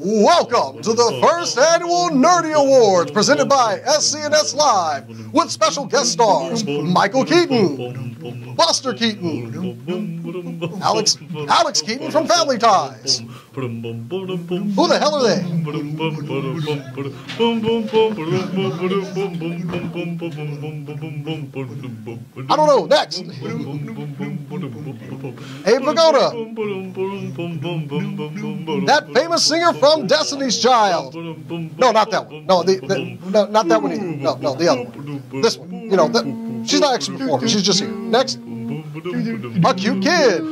Welcome to the first annual Nerdy Awards presented by SCNS Live with special guest stars Michael Keaton, Buster Keaton, Alex Keaton from Family Ties. Who the hell are they? I don't know. Next. Abe Vigoda. That famous singer from Destiny's Child. No, not that one. No, no, not that one either. No, the other one. This one. You know, she's not actually performing. She's just here. Next. A Cute Kid.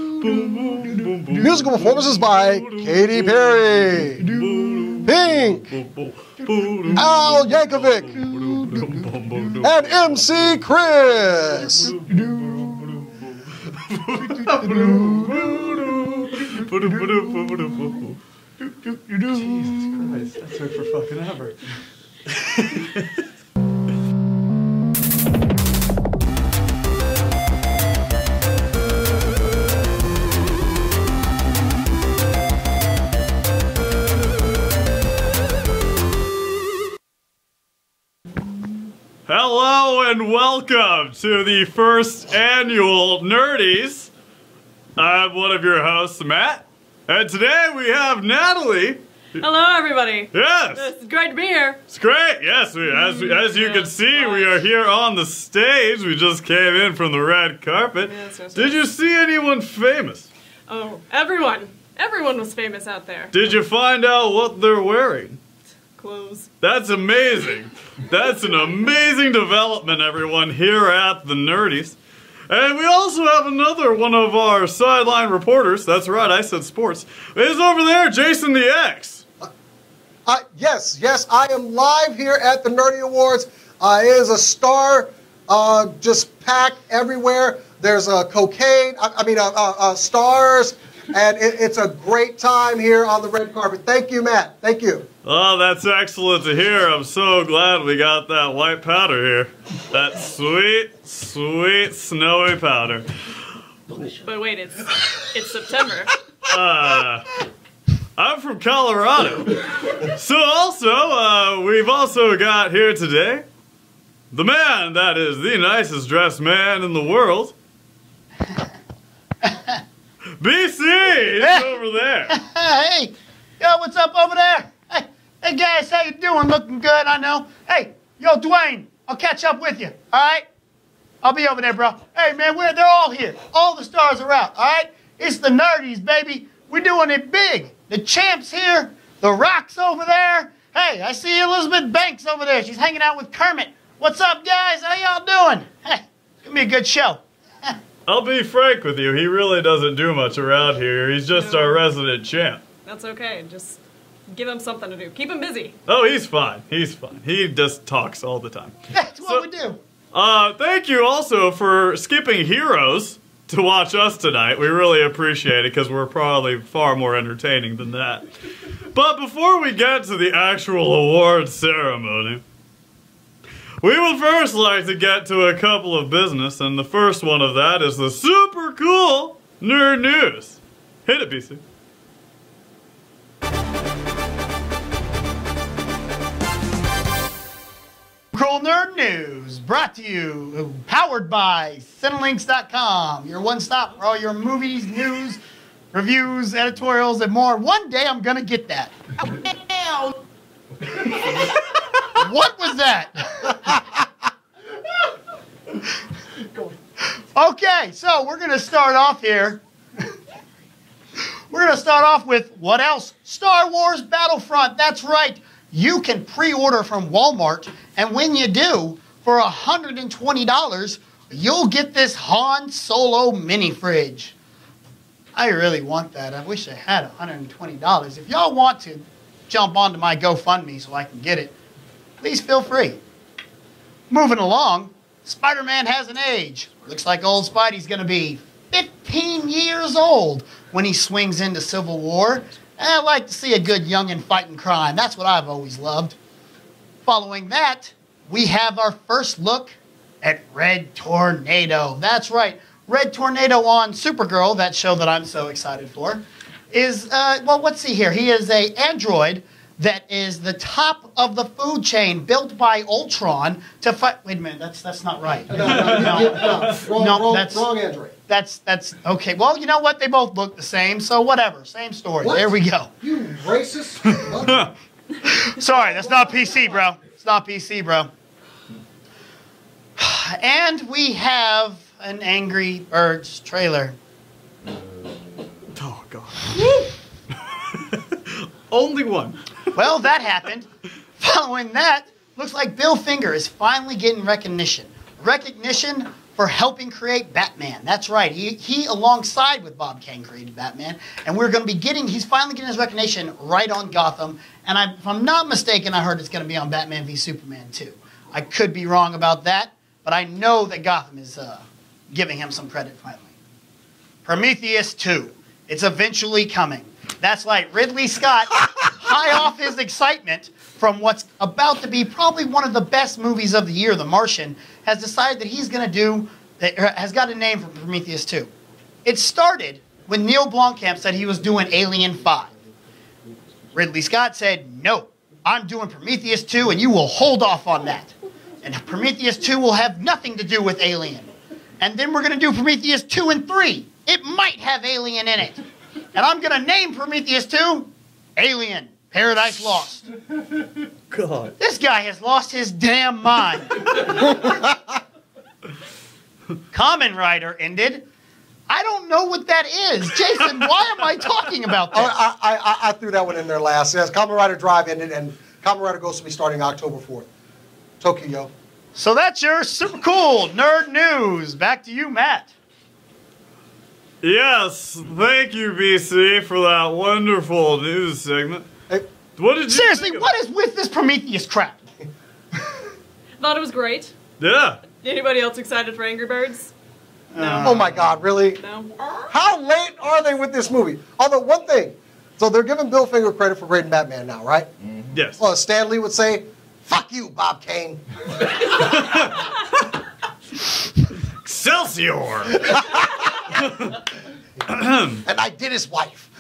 Musical performances by Katy Perry, Pink, Al Yankovic, and MC Chris. Jesus Christ, that took for fucking ever. Hello and welcome to the first annual Nerdies. I'm one of your hosts, Matt, and today we have Natalie. Hello, everybody. Yes. It's great to be here. It's great. Yes, as you can see, we are here on the stage. We just came in from the red carpet. Yes. Did you see anyone famous? Oh, everyone. Everyone was famous out there. Did you find out what they're wearing? Clothes. That's amazing. That's an amazing development, everyone, here at the Nerdies. And we also have another one of our sideline reporters. That's right, I said sports. Is over there, Jason the X. Yes, I am live here at the Nerdy Awards. It is a star just packed everywhere. There's cocaine, stars, and it's a great time here on the red carpet. Thank you, Matt. Thank you. Oh, that's excellent to hear. I'm so glad we got that white powder here. That sweet, sweet, snowy powder. But wait, it's September. I'm from Colorado. So also, we've also got here today the man that is the nicest dressed man in the world. BC is over there. Hey, yo, what's up over there? Hey guys, how you doing? Looking good, I know. Hey, yo, Dwayne, I'll catch up with you, all right? I'll be over there, bro. Hey, man, they're all here. All the stars are out, all right? It's the Nerdies, baby. We're doing it big. The Champ's here. The Rock's over there. Hey, I see Elizabeth Banks over there. She's hanging out with Kermit. What's up, guys? How y'all doing? Hey, it's going to be a good show. I'll be frank with you. He really doesn't do much around here. He's just our resident champ. That's okay. Just give him something to do. Keep him busy. Oh, he's fine. He's fine. He just talks all the time. That's what we do. Thank you also for skipping Heroes to watch us tonight. We really appreciate it because we're probably far more entertaining than that. But before we get to the actual award ceremony, we would first like to get to a couple of business, and the first one of that is the super cool nerd news. Hit it, BC. Cool Nerd News, brought to you, powered by Cinelinks.com, your one-stop for all your movies, news, reviews, editorials, and more. One day I'm gonna get that. What was that? Okay, so we're gonna start off here. We're gonna start off with what else? Star Wars Battlefront, that's right. You can pre-order from Walmart, and when you do, for $120, you'll get this Han Solo mini fridge. I really want that. I wish I had $120. If y'all want to jump onto my GoFundMe so I can get it, please feel free. Moving along, Spider-Man has an age. Looks like old Spidey's going to be 15 years old when he swings into Civil War. I like to see a good youngin' fighting crime. That's what I've always loved. Following that, we have our first look at Red Tornado. That's right, Red Tornado on Supergirl, that show that I'm so excited for. is, well, let's see here. He is a android that is the top of the food chain built by Ultron to fight. Wait a minute, that's not right. Wrong android. That's okay. Well, you know what? They both look the same, so whatever. Same story. What? There we go. You racist. Sorry, that's not PC, bro. It's not PC, bro. And we have an Angry Birds trailer. Oh, God. Only one. Well, that happened. Following that, looks like Bill Finger is finally getting recognition. Recognition for helping create Batman. That's right. He alongside with Bob Kane, created Batman. And we're going to be he's finally getting his recognition right on Gotham. And if I'm not mistaken, I heard it's going to be on Batman v Superman 2. I could be wrong about that, but I know that Gotham is giving him some credit finally. Prometheus 2. It's eventually coming. That's like Ridley Scott, high off his excitement from what's about to be probably one of the best movies of the year, The Martian, has decided that he's going to has got a name for Prometheus 2. It started when Neil Blomkamp said he was doing Alien 5. Ridley Scott said, no, I'm doing Prometheus 2 and you will hold off on that. And Prometheus 2 will have nothing to do with Alien. And then we're going to do Prometheus 2 and 3. It might have Alien in it. And I'm going to name Prometheus 2 Alien Paradise Lost. God. This guy has lost his damn mind. Kamen Rider ended. I don't know what that is. Jason, why am I talking about this? I threw that one in there last. Yes, Kamen Rider Drive ended, and Kamen Rider Ghost will be starting October 4th. Tokyo. So that's your super cool nerd news. Back to you, Matt. Yes, thank you, BC, for that wonderful news segment. Hey, What did you Seriously, think what is with this Prometheus crap? Thought it was great. Yeah. Anybody else excited for Angry Birds? No. oh my God, really? No. How late are they with this movie? Although one thing, so they're giving Bill Finger credit for creating Batman now, right? Yes. Well, as Stan Lee would say, "Fuck you, Bob Kane." Excelsior! And I did his wife.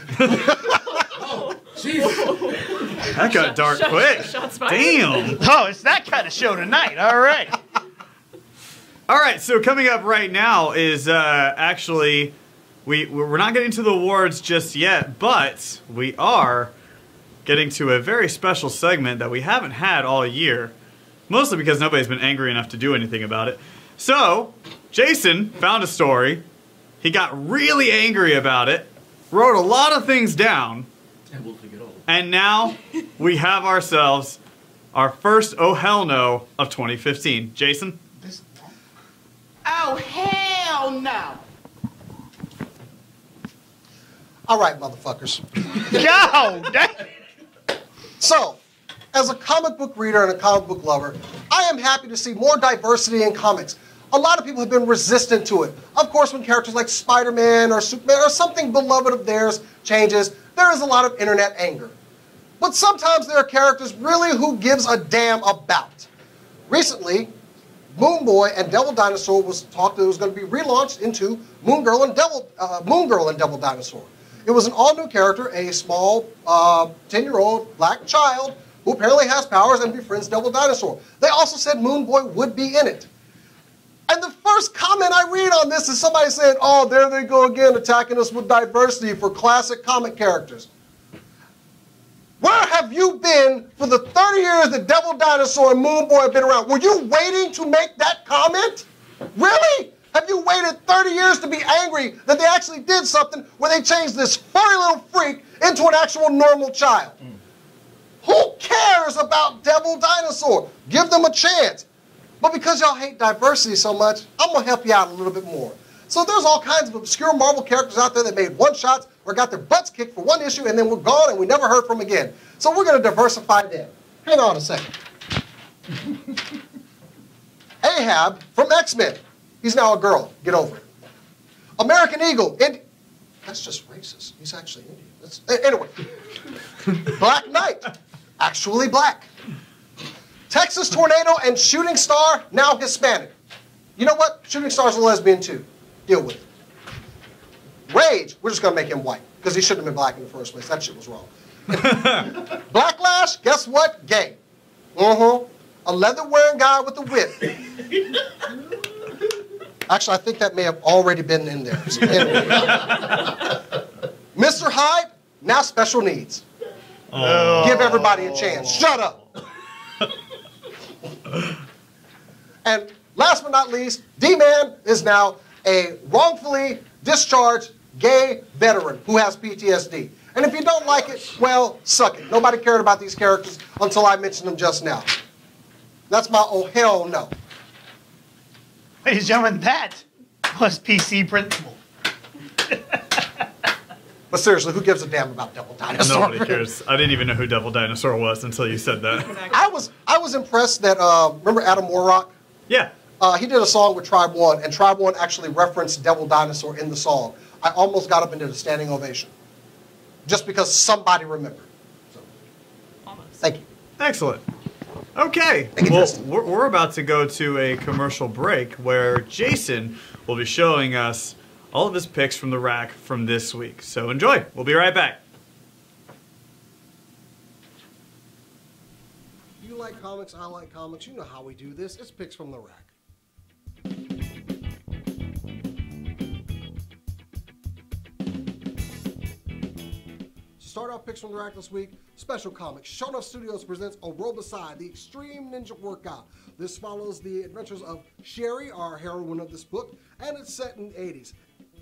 That got dark quick. Shots fired. Damn. Oh, it's that kind of show tonight. All right. All right, so coming up right now is actually, we're not getting to the awards just yet, but we are getting to a very special segment that we haven't had all year, mostly because nobody's been angry enough to do anything about it. So, Jason found a story. He got really angry about it, wrote a lot of things down, and now we have ourselves our first Oh Hell No of 2015. Jason? Oh, hell no. All right, motherfuckers. Go! Dang. So, as a comic book reader and a comic book lover, I am happy to see more diversity in comics. A lot of people have been resistant to it. Of course, when characters like Spider-Man or Superman or something beloved of theirs changes, there is a lot of internet anger. But sometimes there are characters really who gives a damn about. Recently, Moon Boy and Devil Dinosaur was talked that it was going to be relaunched into Moon Girl and Devil Dinosaur. It was an all-new character, a small 10-year-old black child who apparently has powers and befriends Devil Dinosaur. They also said Moon Boy would be in it. And the first comment I read on this is somebody saying, oh, there they go again, attacking us with diversity for classic comic characters. Where have you been for the 30 years that Devil Dinosaur and Moon Boy have been around? Were you waiting to make that comment? Really? Have you waited 30 years to be angry that they actually did something where they changed this furry little freak into an actual normal child? Who cares about Devil Dinosaur? Give them a chance. But because y'all hate diversity so much, I'm going to help you out a little bit more. So there's all kinds of obscure Marvel characters out there that made one-shots or got their butts kicked for one issue and then were gone and we never heard from again. So we're going to diversify them. Hang on a second. Ahab from X-Men. He's now a girl. Get over it. American Eagle. That's just racist. He's actually Indian. Anyway. Black Knight. Actually black. Texas Tornado and Shooting Star, now Hispanic. You know what? Shooting Star's a lesbian too. Deal with it. Rage, we're just going to make him white because he shouldn't have been black in the first place. That shit was wrong. Blacklash, guess what? Gay. A leather-wearing guy with a whip. Actually, I think that may have already been in there. Mr. Hyde, now special needs. Give everybody a chance. Shut up. And last but not least, D-Man is now a wrongfully discharged gay veteran who has PTSD. And if you don't like it, well, suck it. Nobody cared about these characters until I mentioned them just now. That's my oh hell no. Ladies and gentlemen, that was PC Principal. But seriously, who gives a damn about Devil Dinosaur? Nobody cares. I didn't even know who Devil Dinosaur was until you said that. Exactly. I was impressed that, remember Adam Warrock? Yeah. He did a song with Tribe One, and Tribe One actually referenced Devil Dinosaur in the song. I almost got up and did a standing ovation. Just because somebody remembered. So, Almost. thank you. Excellent. Okay. Thank you, Well, Justin. we're about to go to a commercial break where Jason will be showing us all of his picks from the rack from this week. So enjoy. We'll be right back. You like comics, I like comics. You know how we do this. It's picks from the rack. Start off picks from the rack this week. Special comics. Shown Off Studios presents Aerobicide, the Extreme Ninja Workout. This follows the adventures of Sherry, our heroine of this book, and it's set in the 80s.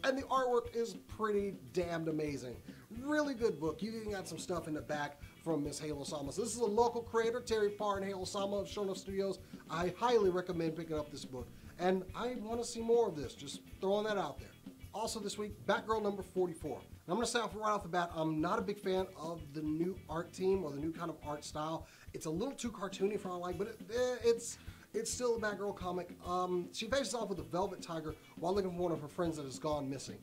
And the artwork is pretty damned amazing. Really good book. You even got some stuff in the back from Miss Halo Sama. So this is a local creator, Terry Parr and Halo Sama of Shown Off Studios. I highly recommend picking up this book. And I want to see more of this. Just throwing that out there. Also this week, Batgirl number 44. And I'm going to say right off the bat, I'm not a big fan of the new art team or the new kind of art style. It's a little too cartoony for what I like, but it's still a Batgirl comic. She faces off with a velvet tiger while looking for one of her friends that has gone missing.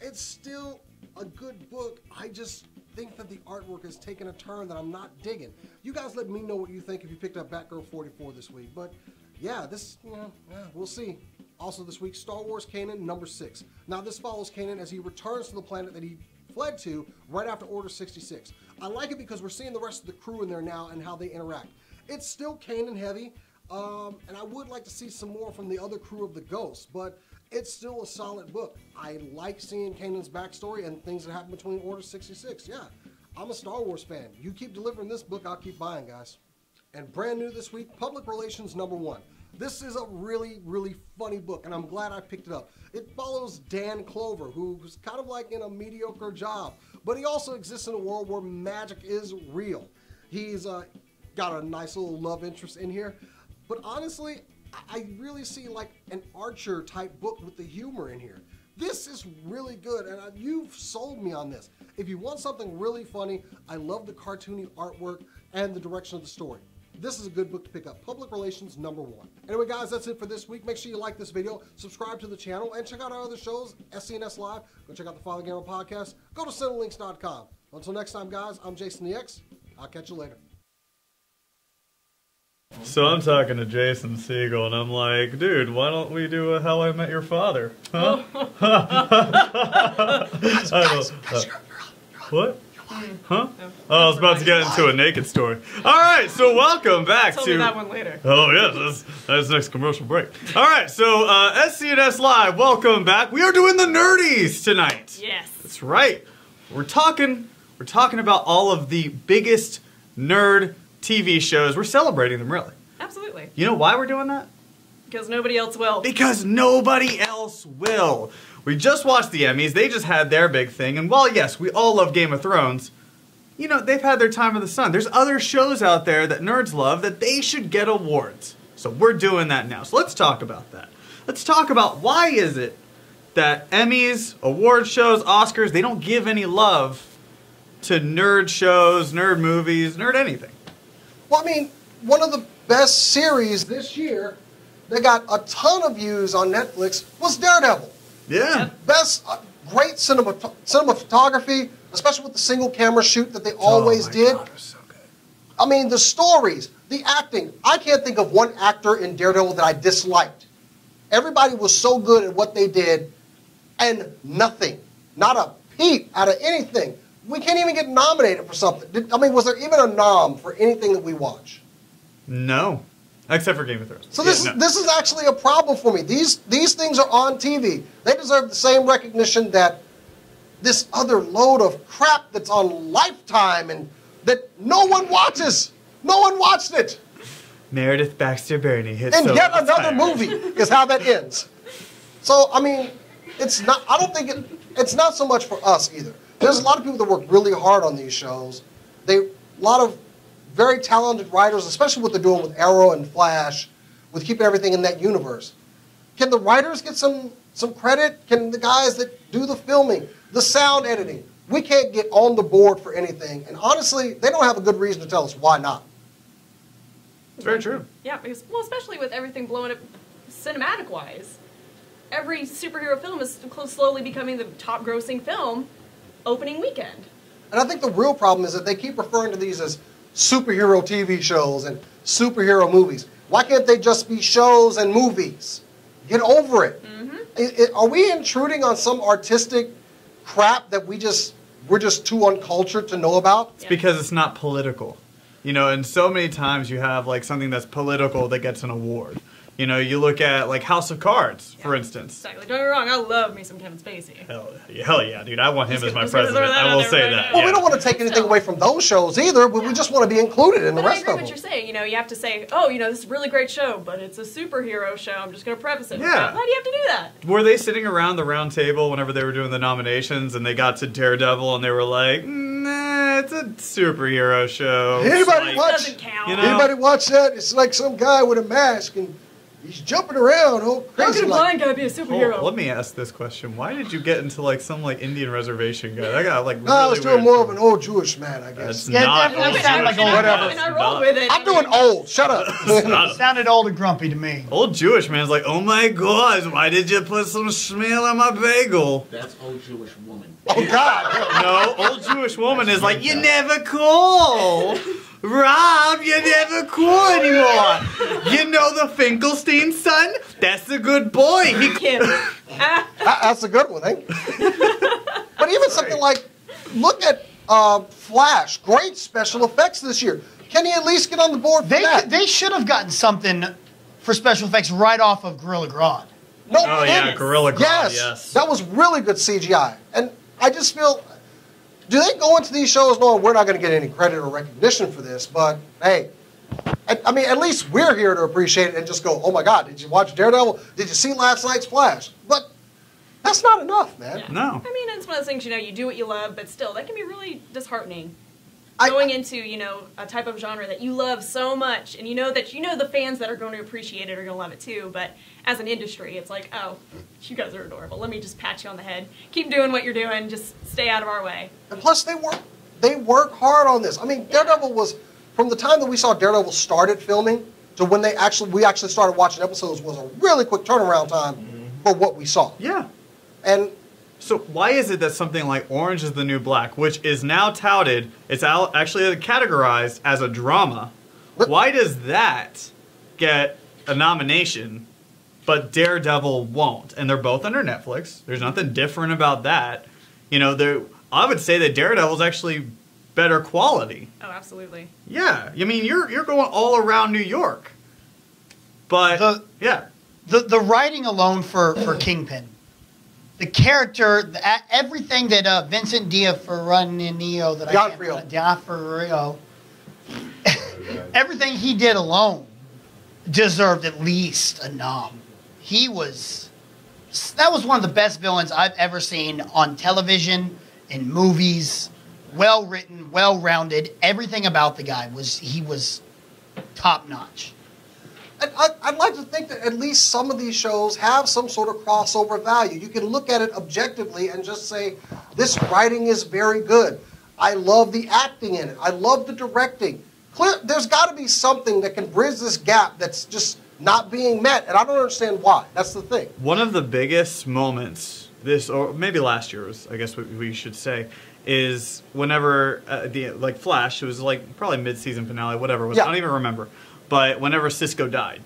It's still a good book. I just think that the artwork has taken a turn that I'm not digging. You guys let me know what you think if you picked up Batgirl 44 this week. But yeah, we'll see. Also this week, Star Wars Kanan number 6. Now this follows Kanan as he returns to the planet that he fled to right after Order 66. I like it because we're seeing the rest of the crew in there now and how they interact. It's still Kanan heavy, and I would like to see some more from the other crew of the Ghosts, but it's still a solid book. I like seeing Kanan's backstory and things that happen between Order 66. Yeah, I'm a Star Wars fan. You keep delivering this book, I'll keep buying, guys. And brand new this week, Public Relations number 1. This is a really, really funny book, and I'm glad I picked it up. It follows Dan Clover, who's kind of like in a mediocre job, but he also exists in a world where magic is real. He's got a nice little love interest in here, but honestly, I really see like an Archer type book with the humor in here. This is really good, and you've sold me on this. If you want something really funny, I love the cartoony artwork and the direction of the story. This is a good book to pick up. Public Relations number 1. Anyway, guys, that's it for this week. Make sure you like this video, subscribe to the channel, and check out our other shows, SCNS Live. Go check out the Father Gamer podcast. Go to Cinelinks.com. Until next time, guys, I'm Jason the X. I'll catch you later. So I'm talking to Jason Segel, and I'm like, dude, why don't we do a How I Met Your Father? Huh? What? Huh? Oh, I was about to get into a naked story. All right, so welcome back Tell to... me that one later. Oh, yes, that's next commercial break. All right, so SCNS Live, welcome back. We are doing the nerdies tonight. Yes. That's right. We're talking about all of the biggest nerd TV shows. We're celebrating them, really. Absolutely. You know why we're doing that? Because nobody else will. Because nobody else will. We just watched the Emmys. They just had their big thing. And while, yes, we all love Game of Thrones, you know, they've had their time in the sun. There's other shows out there that nerds love that they should get awards. So we're doing that now. So let's talk about that. Let's talk about why is it that Emmys, award shows, Oscars, they don't give any love to nerd shows, nerd movies, nerd anything. Well, I mean, one of the best series this year that got a ton of views on Netflix was Daredevil. Yeah. Best, great cinematography, especially with the single camera shoot that they always did. God, it was so good. I mean, the stories, the acting. I can't think of one actor in Daredevil that I disliked. Everybody was so good at what they did. and nothing, not a peep out of anything. We can't even get nominated for something. I mean, was there even a nom for anything that we watch? No, except for Game of Thrones. So this is actually a problem for me. These things are on TV. They deserve the same recognition that this other load of crap that's on Lifetime and that no one watches. No one watched it. Meredith Baxter Birney hits And yet another movie is how that ends. So I mean, it's not. I don't think it's not so much for us either. There's a lot of people that work really hard on these shows. A lot of very talented writers, especially what they're doing with Arrow and Flash, with keeping everything in that universe. Can the writers get some credit? Can the guys that do the filming, the sound editing? We can't get on the board for anything. And honestly, they don't have a good reason to tell us why not. It's very true. Yeah, because, well, especially with everything blowing up cinematic-wise. Every superhero film is slowly becoming the top-grossing film opening weekend. And I think the real problem is that they keep referring to these as superhero TV shows and superhero movies. Why can't they just be shows and movies? Get over it. Mm-hmm. Are we intruding on some artistic crap that we're just too uncultured to know about? It's because it's not political. You know, and so many times you have like something that's political that gets an award. You know, you look at like House of Cards, for instance. Exactly. Don't get me wrong, I love me some Kevin Spacey. Hell yeah, dude. I want him as my president. I will say that. Well, we don't want to take anything away from those shows either, but we just want to be included in the rest of them. I agree with what you're saying. You know, you have to say, oh, you know, this is a really great show, but it's a superhero show. I'm just going to preface it. Yeah. Why do you have to do that? Were they sitting around the round table whenever they were doing the nominations and they got to Daredevil and they were like, nah, it's a superhero show. Anybody watch? Doesn't count. You know? Anybody watch that? It's like some guy with a mask and he's jumping around, How crazy. can a blind guy be a superhero? Let me ask this question: why did you get into like some like Indian reservation guy? That got like. I was really doing weird. more of an old Jewish man, I guess. That's Yeah, not definitely old sound like Jewish. old. Whatever. And I rolled with it. I'm doing old. Shut up. Sounded old and grumpy to me. Old Jewish man's like, oh my God, why did you put some schmeal on my bagel? That's old Jewish woman. Oh God. No, old Jewish woman is like, you're never cool. Rob, you're never cool anymore. You know the Finkelstein son? That's a good boy. He Kim. That's a good one, eh? But even something like, look at Flash. Great special effects this year. Can he at least get on the board for that? They should have gotten something for special effects right off of Gorilla Grodd. No Oh yeah, kidding. Gorilla Grodd, Yes, yes. that was really good CGI. And I just feel, do they go into these shows knowing we're not going to get any credit or recognition for this? But hey, I mean, at least we're here to appreciate it and just go, oh my God, did you watch Daredevil? Did you see last night's Flash? But that's not enough, man. Yeah. No. I mean, it's one of those things, you know, you do what you love, but still, that can be really disheartening. I- Going into, you know, a type of genre that you love so much, and you know the fans that are going to appreciate it are going to love it too, but as an industry, it's like, oh, you guys are adorable. Let me just pat you on the head. Keep doing what you're doing. Just stay out of our way. And plus, they work hard on this. I mean, Daredevil was, from the time that we saw Daredevil started filming to when we actually started watching episodes, was a really quick turnaround time for what we saw. Yeah. And So why is it that something like Orange is the New Black, which is now touted, it's actually categorized as a drama, why does that get a nomination, but Daredevil won't? And they're both under Netflix. There's nothing different about that. You know, I would say that Daredevil's actually better quality. Oh, absolutely. Yeah, I mean, you're going all around New York. But, yeah. The writing alone for Kingpin, the character, everything that Vincent D'Onofrio, D'Onofrio, everything he did alone deserved at least a nom. That was one of the best villains I've ever seen on television, in movies. Well written, well rounded. Everything about the guy was top notch. I'd like to think that at least some of these shows have some sort of crossover value. You can look at it objectively and just say, this writing is very good. I love the acting in it. I love the directing. There's got to be something that can bridge this gap that's just not being met, and I don't understand why. That's the thing. One of the biggest moments or maybe last year was, I guess what we should say, is whenever Flash, it was like probably mid-season finale, whatever it was, I don't even remember. But whenever Cisco died.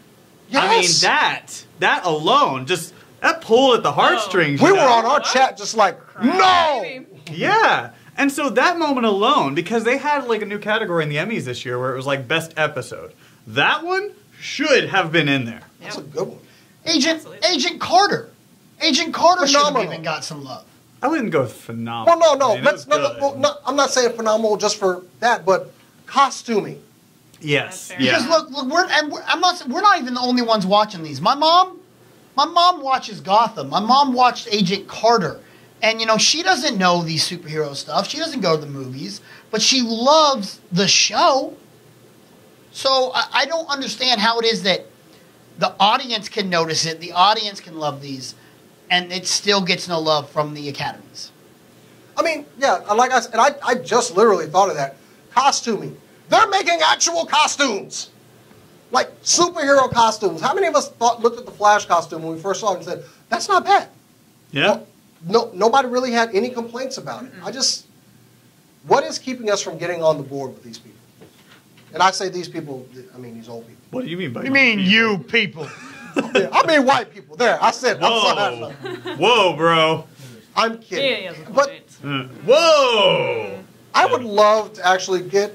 Yes. I mean, that alone, just That pull at the heartstrings. We you were know? on our chat just like, no! Maybe. Yeah. And so that moment alone, because they had like a new category in the Emmys this year where it was like best episode. That one should have been in there. That's a good one. Agent Carter. Agent Carter should have even got some love. I wouldn't go with phenomenal. Well, no. I mean, it was good. I'm not saying phenomenal just for that, but costuming. Yes. That's fair. Yeah. Because look, we're not even the only ones watching these. My mom watches Gotham. My mom watched Agent Carter. And, she doesn't know these superhero stuff. She doesn't go to the movies. But she loves the show. So I don't understand how it is that the audience can notice it, the audience can love these, and it still gets no love from the academies. I mean, yeah, like I said, and I just literally thought of that. Costuming. They're making actual costumes. Like superhero costumes. How many of us looked at the Flash costume when we first saw it and said, that's not bad? Yeah. Well, nobody really had any complaints about it. What is keeping us from getting on the board with these people? And I say these people, I mean these old people. What do you mean by You mean you people. Yeah, I mean white people. There, I said. Whoa. Whoa, bro. I'm kidding. Yeah, But Whoa. I would love to actually get,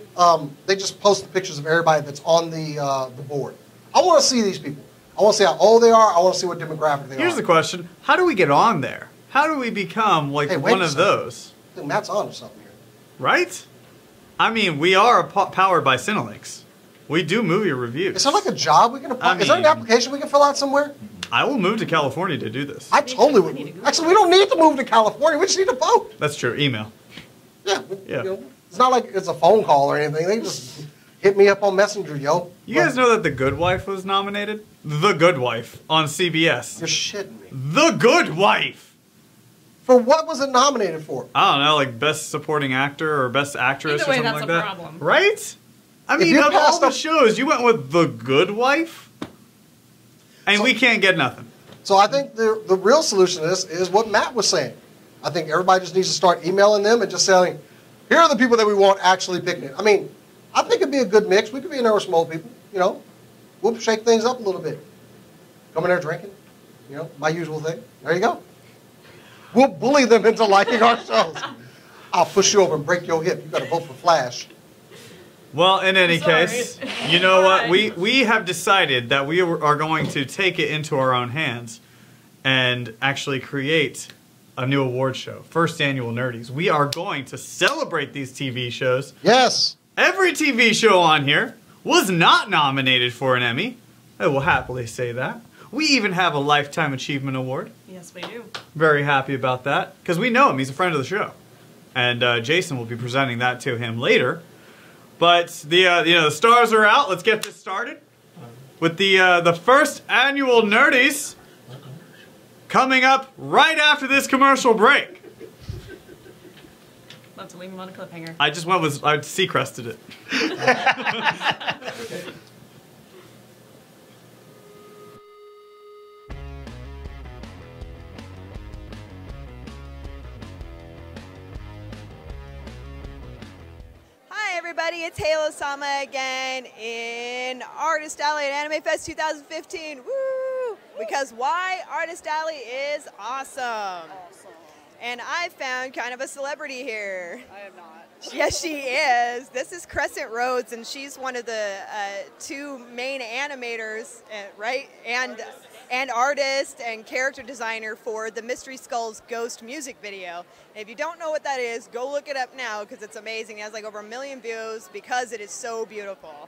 they just post the pictures of everybody that's on the board. I want to see these people. I want to see how old they are. I want to see what demographic they are. Here's the question. How do we get on there? How do we become like Hey, wait one a of second. those? I think Matt's on to something here. Right? I mean, we are powered by Cinelinx. We do movie reviews. Is there like a job we can apply? Is there an application we can fill out somewhere? I will move to California to do this. I totally would. Actually, we don't need to move to California. We just need to vote. That's true. Email. Yeah. Yeah. It's not like it's a phone call or anything. They just hit me up on Messenger, yo. You guys know that The Good Wife was nominated? The Good Wife on CBS. You're shitting me. The Good Wife! For what was it nominated for? I don't know, like Best Supporting Actor or Best Actress Either or way, something that's like a that. problem. Right? I mean, you of all passed the up- shows, you went with The Good Wife? And we can't get nothing. So I think the real solution to this is what Matt was saying. I think everybody just needs to start emailing them and just saying, here are the people that we want actually picking it. I mean, I think it'd be a good mix. We could be in there with some old people, We'll shake things up a little bit. Come in there drinking, my usual thing. There you go. We'll bully them into liking our shows. I'll push you over and break your hip. You got to vote for Flash. Well, in any Sorry. case, you know what? Alright. We have decided that we are going to take it into our own hands and actually create a new award show. First annual Nerdies. We are going to celebrate these TV shows. Yes. Every TV show on here was not nominated for an Emmy. I will happily say that. We even have a Lifetime Achievement Award. Yes, we do. Very happy about that because we know him. He's a friend of the show, and Jason will be presenting that to him later. But the stars are out. Let's get this started with the first annual Nerdies coming up right after this commercial break. Love to leave him on a cliffhanger. I just went with I Seacrested it. Hi everybody, it's Halo Sama again in Artist Alley at Anime Fest 2015. Woo! Because why? Artist Alley is awesome. And I found kind of a celebrity here. I am not. Yes, she is. This is Crescent Rhodes, and she's one of the two main animators, right? And artist and character designer for the Mystery Skulls Ghost music video. And if you don't know what that is, go look it up now because it's amazing. It has like over 1 million views because it is so beautiful.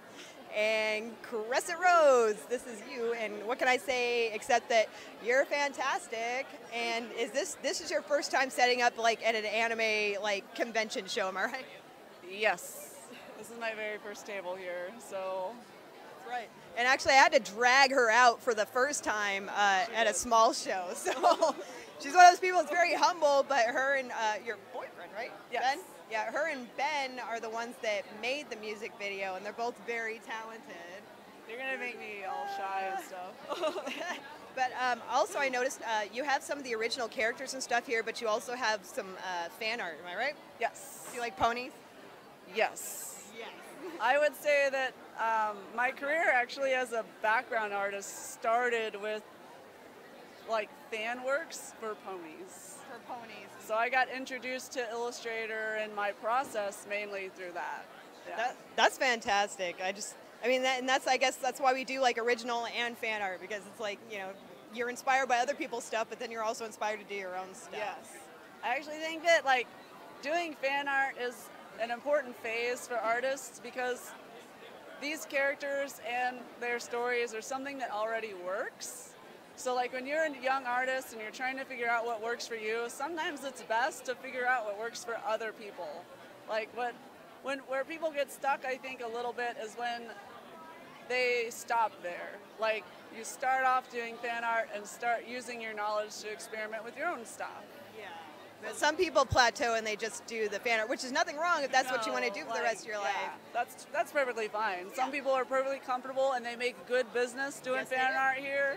And Crescent Rose, this is you, and what can I say except that you're fantastic. And this is your first time setting up like at an anime like convention show, am I right? Yes. This is my very first table here, so. That's right. And actually, I had to drag her out for the first time at a small show. So she's one of those people that's very humble, but her and your boyfriend, right? Yes. Ben? Yeah, her and Ben are the ones that made the music video, and they're both very talented. You're gonna make me all shy and stuff. But also, I noticed you have some of the original characters and stuff here, but you also have some fan art. Am I right? Yes. Do you like ponies? Yes. Yes. I would say that my career actually as a background artist started with like fan works for ponies. For ponies. So I got introduced to Illustrator and my process mainly through that. Yeah. That's fantastic. I mean, I guess that's why we do like original and fan art, because it's like, you know, you're inspired by other people's stuff, but then you're also inspired to do your own stuff. Yes. I actually think that like doing fan art is an important phase for artists, because these characters and their stories are something that already works. So like when you're a young artist and you're trying to figure out what works for you, sometimes it's best to figure out what works for other people. Like where people get stuck, I think, a little bit is when they stop there. Like you start off doing fan art and start using your knowledge to experiment with your own stuff. Yeah. But some people plateau and they just do the fan art, which is nothing wrong if that's what you want to do for the rest of your life. That's perfectly fine. Some people are perfectly comfortable and they make good business doing fan art here.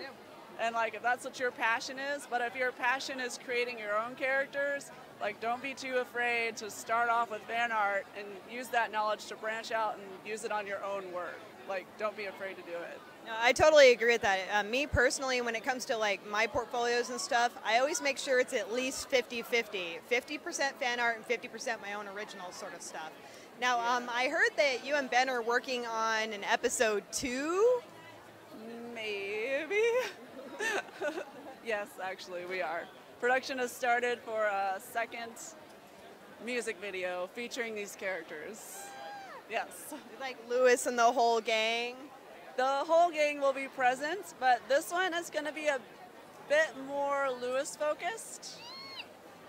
And like if that's what your passion is, but if your passion is creating your own characters, like don't be too afraid to start off with fan art and use that knowledge to branch out and use it on your own work. Like don't be afraid to do it. No, I totally agree with that. Me personally, when it comes to like my portfolios and stuff, I always make sure it's at least 50-50. 50% fan art and 50% my own original sort of stuff. Now, I heard that you and Ben are working on an episode 2? Maybe. Yes, actually, we are. Production has started for a second music video featuring these characters. Yes. Like Lewis and the whole gang? The whole gang will be present, but this one is going to be a bit more Lewis focused.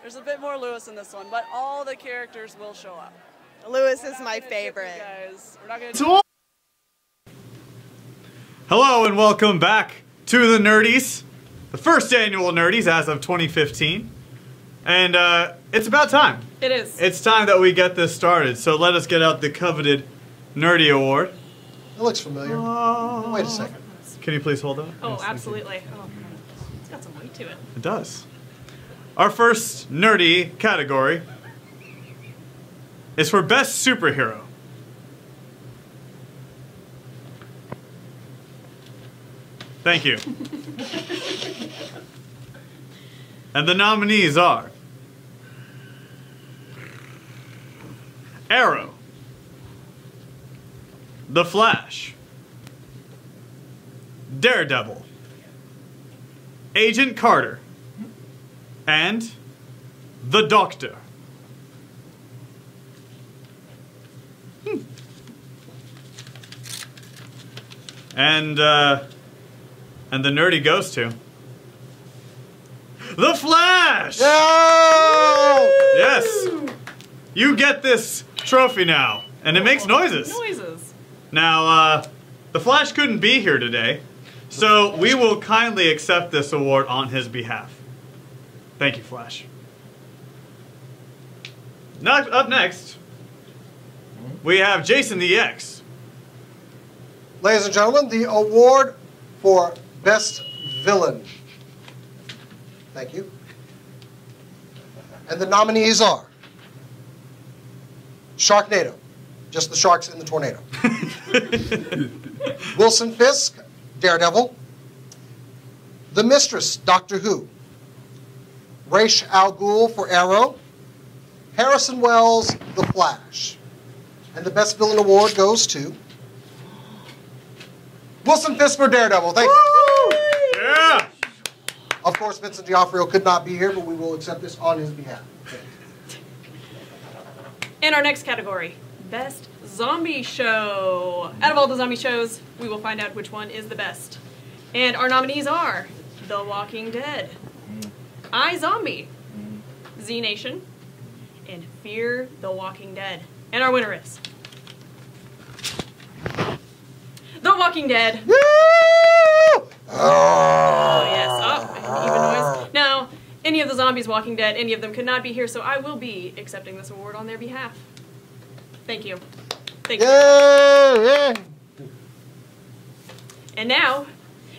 There's a bit more Lewis in this one, but all the characters will show up. Lewis is my favorite. Guys, we're not going to. Hello and welcome back to the Nerdies, the first annual Nerdies as of 2015, and it's about time. It is. It's time that we get this started, so let us get out the coveted Nerdy Award. It looks familiar. Wait a second. Can you please hold that? Oh, Yes, thank you. absolutely. Oh, it's got some weight to it. It does. Our first nerdy category is for Best Superhero. Thank you. And the nominees are Arrow, The Flash, Daredevil, Agent Carter, and The Doctor. And the nerdy goes to The Flash! No! Yes! You get this trophy now, and it makes noises. Noises. Now, The Flash couldn't be here today, so we will kindly accept this award on his behalf. Thank you, Flash. Up next, we have Jason the X. Ladies and gentlemen, the award for Best Villain. Thank you. And the nominees are Sharknado, just the sharks in the tornado. Wilson Fisk, Daredevil. The Mistress, Doctor Who. Ra's al Ghul for Arrow. Harrison Wells, The Flash. And the Best Villain Award goes to Wilson Fisk for Daredevil. Thank you. Yeah! Of course, Vincent D'Onofrio could not be here, but we will accept this on his behalf. In our next category, Best Zombie Show. Out of all the zombie shows, we will find out which one is the best. And our nominees are The Walking Dead, iZombie, Z Nation, and Fear the Walking Dead. And our winner is The Walking Dead. Woo! Oh, yes. Oh, even noise. Now, any of the zombies Walking Dead, any of them could not be here, so I will be accepting this award on their behalf. Thank you. Thank you. Yay! And now,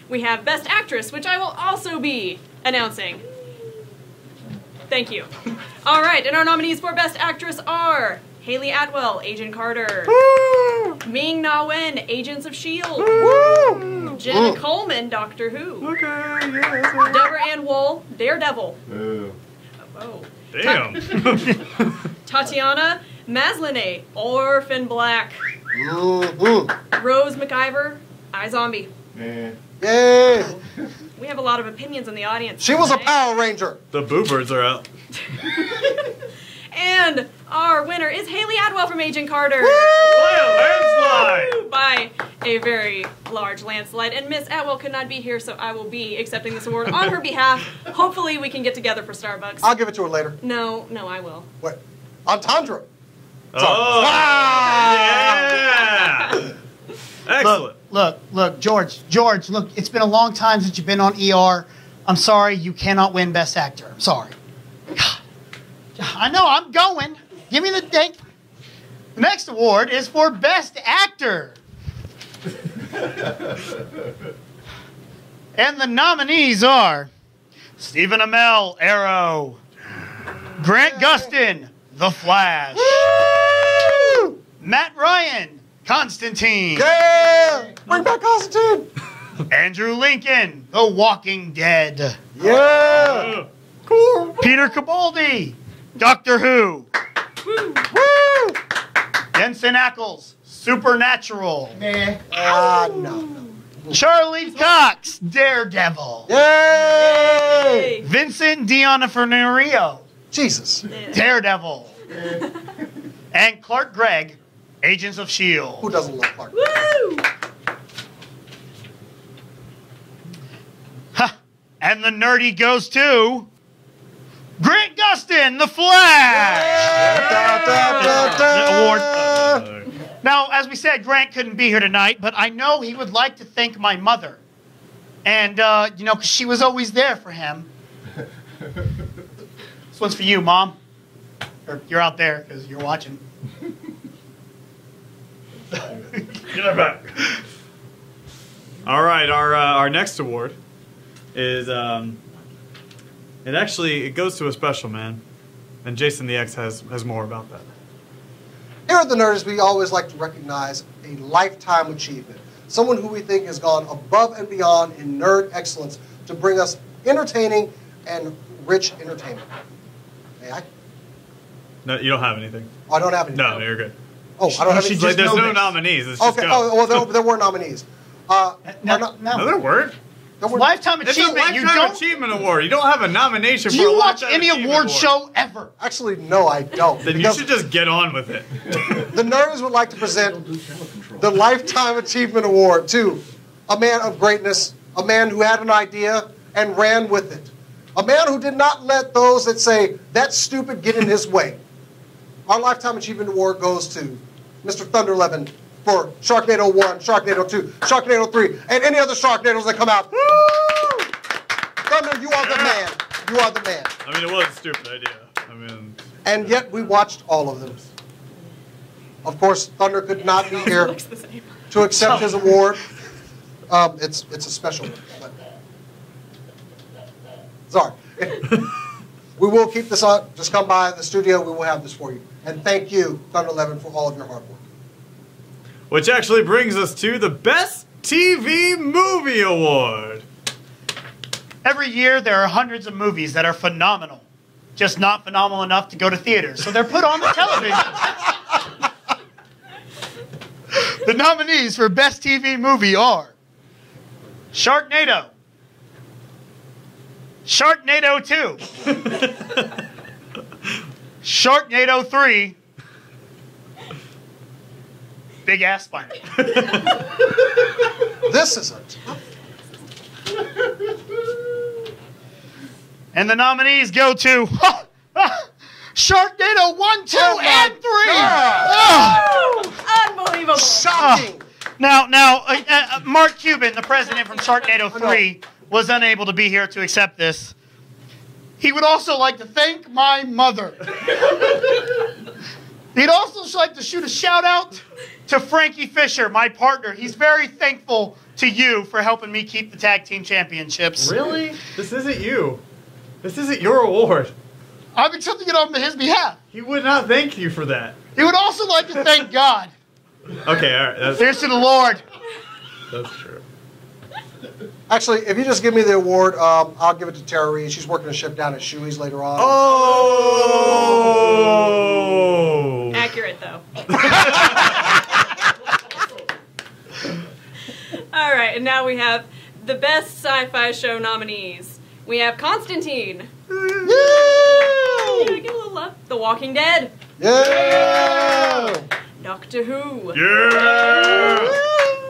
we have Best Actress, which I will also be announcing. Thank you. All right, and our nominees for Best Actress are Haley Atwell, Agent Carter. Woo! Ming-Na Wen, Agents of S.H.I.E.L.D. Jenna Coleman, Doctor Who. Okay, yeah, that's right. Deborah Ann Wool, Daredevil. Oh. Damn. Tatiana Maslany, Orphan Black. Rose McIver, iZombie. Yay! We have a lot of opinions in the audience. She was a tonight. Power Ranger. The boobers are out. And our winner is Haley Adwell from Agent Carter. By a landslide. By a very large landslide. And Miss Atwell could not be here, so I will be accepting this award on her behalf. Hopefully we can get together for Starbucks. I'll give it to her later. No, I will. What? Entendre. Oh, Ah! yeah. Excellent. Look, George, look, it's been a long time since you've been on ER. I'm sorry, you cannot win Best Actor. I'm sorry. God. I know, I'm going. Give me the date. The next award is for Best Actor. And the nominees are Stephen Amell, Arrow. Grant Gustin, The Flash. Woo! Matt Ryan, Constantine. Yeah! Bring back Constantine! Andrew Lincoln, The Walking Dead. Yeah! Cool. Peter Capaldi, Doctor Who. Woo! Jensen Ackles, Supernatural. No. Charlie Cox, Daredevil. Yay! Vincent D'Onofrio, Jesus. Daredevil. And Clark Gregg, Agents of S.H.I.E.L.D. Who doesn't love Clark? Woo! And the nerdy goes to Grant Gustin, The Flash. The award. Now, as we said, Grant couldn't be here tonight, but I know he would like to thank my mother. And, you know, 'cause she was always there for him. This one's for you, Mom. Or you're out there because you're watching. Get her back. All right, our next award is it goes to a special man, and Jason the X has more about that. Here at the Nerds, we always like to recognize a lifetime achievement. Someone who we think has gone above and beyond in nerd excellence to bring us entertaining and rich entertainment. May I? No, you don't have anything. Oh, I don't have any. No, you're good. Oh, I don't have She any. just There's no this. nominees. It's just Okay. go. Oh, well, there were nominees. No, No, there weren't. There were, Lifetime It's a achievement. You lifetime don't. achievement award. You don't have a nomination Do for a you watch lifetime any achievement award show ever? actually, no, I don't. Then you Because should just get on with it. the Nerds would like to present the Lifetime Achievement Award to a man of greatness, a man who had an idea and ran with it, a man who did not let those that say, that's stupid, get in his way. Our Lifetime Achievement Award goes to Mr. Thunderlevin for Sharknado 1, Sharknado 2, Sharknado 3, and any other Sharknadoes that come out. Woo! Thunder, you are the man. You are the man. I mean, it was a stupid idea. I mean, And yet we watched all of them. Of course, Thunder could not be here Looks the same. to accept his award. It's a special one. But... Sorry. We will keep this on. Just come by the studio. We will have this for you. And thank you, Thunderlevin, for all of your hard work. which actually brings us to the Best TV Movie Award. Every year, there are hundreds of movies that are phenomenal, just not phenomenal enough to go to theaters. So they're put on the television. The nominees for Best TV Movie are Sharknado, Sharknado 2, Sharknado 3, Big Ass Spider. This is a tough. And the nominees go to Sharknado 1, 2, and 3. Unbelievable. Shocking. Now, Mark Cuban, the president from Sharknado 3, was unable to be here to accept this. He would also like to thank my mother. He'd also like to shoot a shout out to Frankie Fisher, my partner. He's very thankful to you for helping me keep the tag team championships. Really? This isn't you. This isn't your award. I'm accepting it on his behalf. He would not thank you for that. He would also like to thank God. Okay, all right. Here's to the Lord. That's true. Actually, if you just give me the award, I'll give it to Tara Reid. She's working a ship down at Shoey's later on. Oh! Accurate, though. All right, and now we have the best sci-fi show nominees. We have Constantine. Yeah, give a little love. The Walking Dead. Yeah! Doctor Who. Yeah!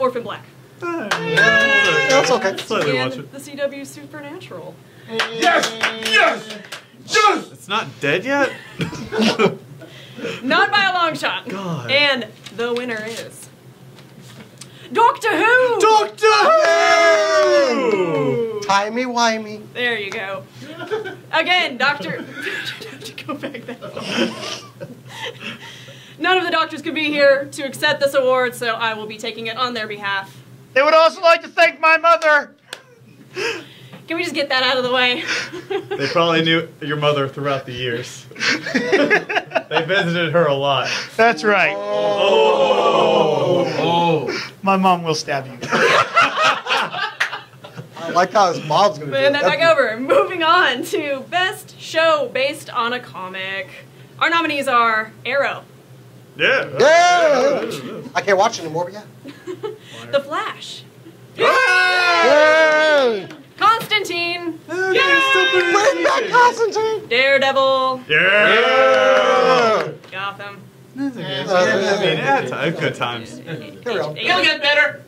Orphan Black. That's okay. Slightly watch And it. the CW Supernatural. Yes! Yes! Yes! It's not dead yet? Not by a long shot. God. And the winner is Doctor Who. Doctor Who! Timey-wimey. There you go. Again, Doctor. to go back that far. None of the doctors could be here to accept this award, so I will be taking it on their behalf. They would also like to thank my mother. Can we just get that out of the way? They probably knew your mother throughout the years. They visited her a lot. That's right. Oh! My mom will stab you. I like how his mom's going to do Moving that it. back over. Moving on to Best Show Based on a Comic. Our nominees are Arrow, Yeah. Yeah! I can't watch anymore, but yeah. The Flash, Yay! Constantine, Bring back Constantine! Daredevil, Yeah. Gotham. Good times. Carry on. It'll get better.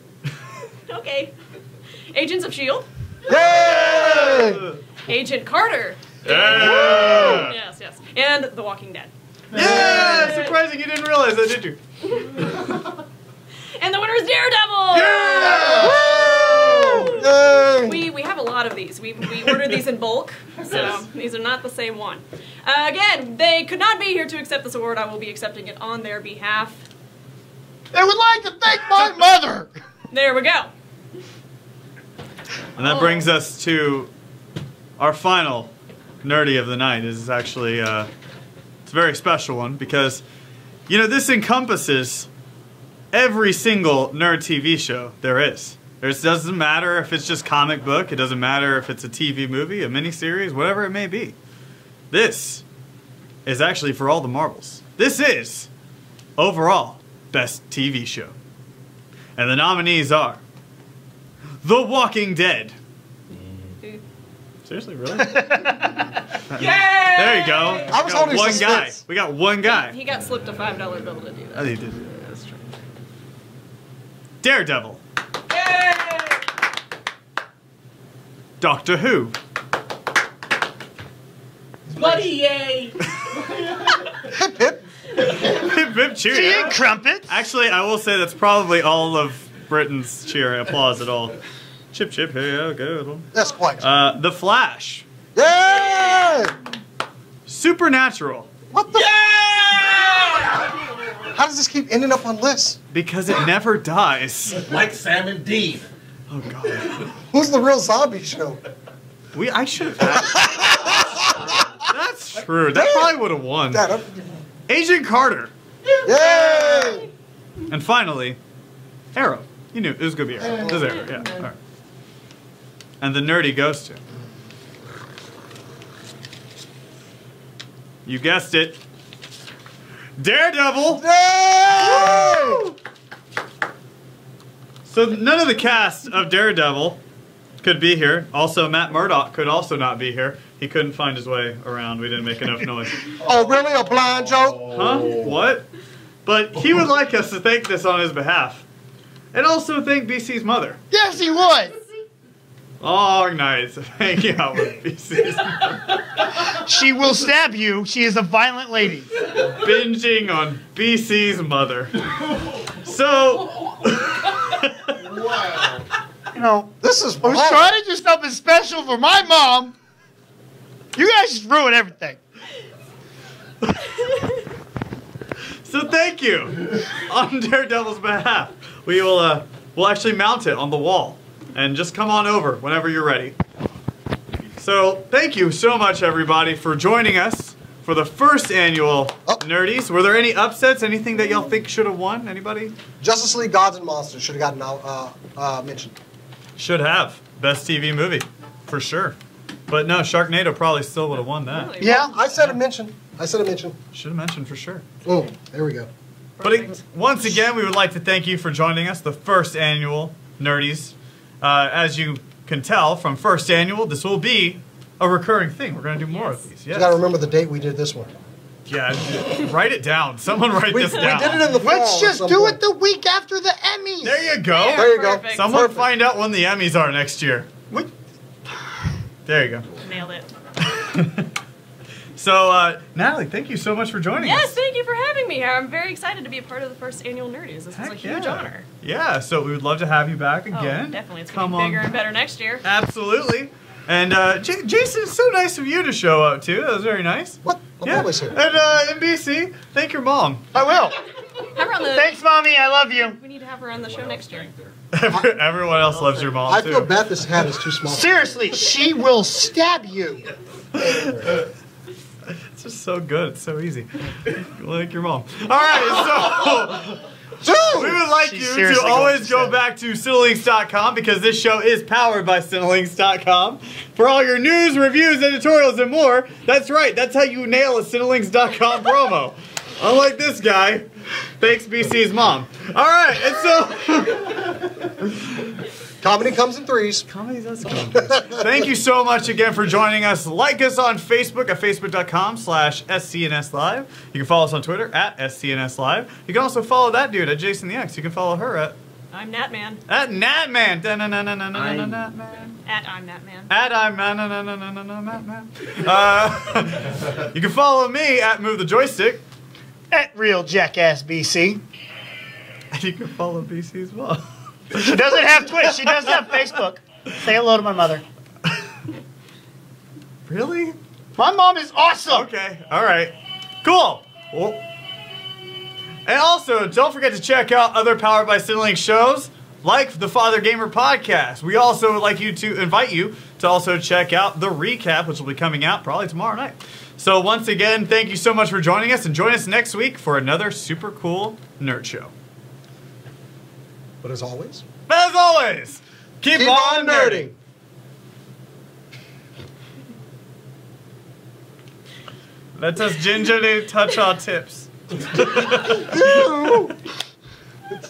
Okay. Agents of S.H.I.E.L.D., Yay! Agent Carter. Yeah. Yes, yes. And The Walking Dead. Yeah. Surprising you didn't realize that, did you? And the winner is Daredevil! Yay! We have a lot of these. We ordered these in bulk, so these are not the same one. Again, they could not be here to accept this award. I will be accepting it on their behalf. They would like to thank my mother. There we go. And that brings us to our final nerdy of the night. This is actually it's a very special one because, you know, this encompasses every single nerd TV show there is. It doesn't matter if it's just comic book. It doesn't matter if it's a TV movie, a miniseries, whatever it may be. This is actually for all the marbles. This is, overall, best TV show. And the nominees are The Walking Dead. Seriously, really? Yeah! There you go. I was holding one guy. suspense. We got one guy. He got slipped a $5 bill to do that. Oh, he did. That's true. Daredevil. Yay! Doctor Who. Bloody yay! Hip hip. Pip, pip, cheer. Tea and crumpets. Actually, I will say that's probably all of Britain's cheer and applause at all. Chip, chip, hey, oh, good one. That's quite. The Flash. Yay! Supernatural. What the? How does this keep ending up on lists? Because it never dies. Like Sam and Dean. Oh, God. Who's the real zombie show? I should have had. That's true. That probably would have won. Dad, Agent Carter. yay! And finally, Arrow. You knew it was going to be Arrow. It was Arrow, yeah. All right. And the nerdy goes to. You guessed it. Daredevil! Yay! So none of the cast of Daredevil could be here. Also, Matt Murdock could also not be here. He couldn't find his way around. We didn't make enough noise. Oh, really? A blind joke? Huh? What? But he would like us to thank this on his behalf. And also thank BC's mother. Yes, he would. Long nights of hanging out with BC's mother. She will stab you. She is a violent lady. Binging on BC's mother. So... Wow. You know, This is I was trying to do something special for my mom. You guys just ruin everything. So thank you on Daredevil's behalf. We will we'll actually mount it on the wall and just come on over whenever you're ready. So thank you so much everybody for joining us for the first annual Nerdies. Were there any upsets? Anything that y'all think should have won? Anybody? Justice League Gods and Monsters should have gotten mentioned. Should have. Best TV movie. For sure. But no, Sharknado probably still would have won that. Really? Yeah. I said a mention. I said a mention. Should have mentioned for sure. Oh, there we go. But once again, we would like to thank you for joining us, the first annual Nerdies. As you can tell from first annual, this will be a recurring thing. We're going to do more of these. You Yes. got to remember the date we did this one. Yeah, write it down. Someone write this down. We did it in the fall. Let's just at some do point. it the week after the Emmys. There you go. There you go. Perfect. Someone Perfect. find out when the Emmys are next year. What? There you go. Nailed it. So, Natalie, thank you so much for joining us. Yes, thank you for having me here. I'm very excited to be a part of the first annual Nerdies. This is a Heck huge yeah. honor. Yeah, so we would love to have you back again. Oh, definitely. It's Come going to be bigger on. and better next year. Absolutely. And Jason, it's so nice of you to show up too. That was very nice. What? I'm Yeah. always here. And NBC, thank your mom. I will. Have her on the. Thanks, Mommy. I love you. We need to have her on the show next year. Everyone else loves your mom I too. feel Beth's hat is too small. Seriously, she will stab you. It's just so good. It's so easy. Like your mom. All right, so we would like She's you to seriously always going go to back to Cinelinks.com because this show is powered by Cinelinks.com for all your news, reviews, editorials, and more. That's right. That's how you nail a Cinelinks.com promo. Unlike this guy, thanks BC's mom. All right, and so. Comedy comes in threes. Comedy does come. Thank you so much again for joining us. Like us on Facebook at facebook.com/SCNS Live. You can follow us on Twitter at SCNS Live. You can also follow that dude at Jason the X. You can follow her at I'm Natman. Natman. Natman. At I'm Natman. At I'm Natman. You can follow me at Move the Joystick. At Real Jackass BC. And you can follow BC as well. She doesn't have Twitch. She does have Facebook. Say hello to my mother. Really? My mom is awesome. Okay. All right. Cool. Well, and also, don't forget to check out other Powered by Cinelink shows like the Father Gamer podcast. We also would like you to invite you to also check out the recap, which will be coming out probably tomorrow night. So once again, thank you so much for joining us, and join us next week for another super cool nerd show. But as always, Keep on nerding. Let us gingerly touch our tips.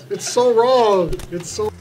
It's so wrong. It's so.